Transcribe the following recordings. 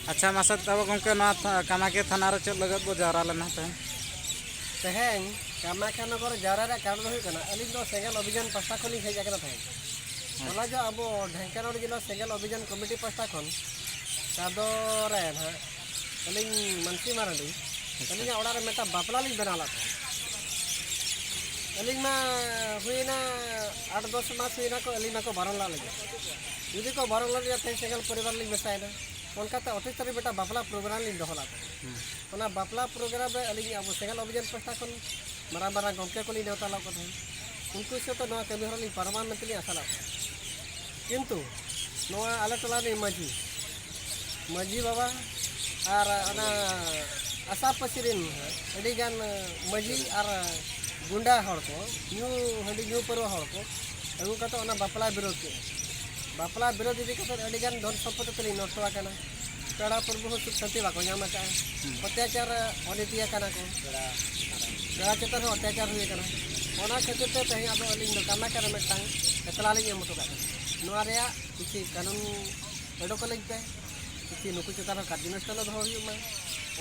अच्छा मासा तब गमके कामाख्या थाना रे चल लगत बो जावरा लेना तेहें कामाख्या नगर जावरा रे कारण हुई कना अली दो सेंगल अभियान पास्ता खली हेज आकना थाई ओला जो अब ढेंकानाड़ जिला सेंगल अभियान कमिटी पास्ता खन कादो रे ना अली मनसी मारंडी अली ओड़ा रे मेटा बापला ली बनाला था अली मा हुईना 8-10 मास हुईना को अली को बारन ला लगे यदि को बारन ला ते सेंगल परिवार ली बेसायना उनका 28 तारीख बेटा बापला प्रोग्राम ली दोहला था बापला प्रोग्राम रे अली अब सेंगल अभियान पास्ता खन मारा मारा गमके को ली नेवता ला को था उनको से तो नवा कमी हरली परमानेंट ली आशा ला किंतु नवा आले टोला नी माजी बाबा और अना आशा पसिरिन अडी गान माजी और गुंडा हड़ को न्यू हंडी न्यू परवा हड़ को अगु कतो अना बापला विरोध के बापला विरोध इदी कतो अडी गान धन संपत्ति तली नष्टवा कना पेड़ा प्रभु सुख शांति बाको ᱧᱟᱢ का अत्याचार अनितिया कना को पेड़ा चेतन अत्याचार हुई कना ओना खातिर ते तही अब अली कामा कर मेटांग एतला ली एमतो का नोआ रेया किछि कानून एडो को लइते किछि नुकु चेतन कार्यानुष्ठान दो हुई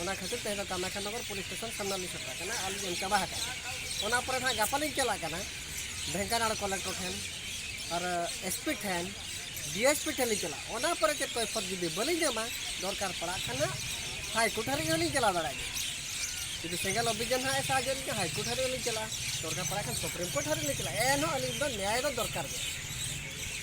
ओना खातिर ते कामाख्या नगर पुलिस स्टेशन सामना ली सटा कना आली एनका बाहा का ओना पर था गापाली चला कना ढेंकानाड़ कलेक्टर ठेन और एसपी ठेन डीएसपी ठेन चला ओना पर के कोई फर्ज जुदी बलि जमा दरकार पड़ा कना हाई कोर्ट हरी हली चला दड़ा जुदी सेंगल अभियान है साजन के हाई कोर्ट हरी हली चला दरकार पड़ा सुप्रीम कोर्ट हरी चला एनो अली न्याय दरकार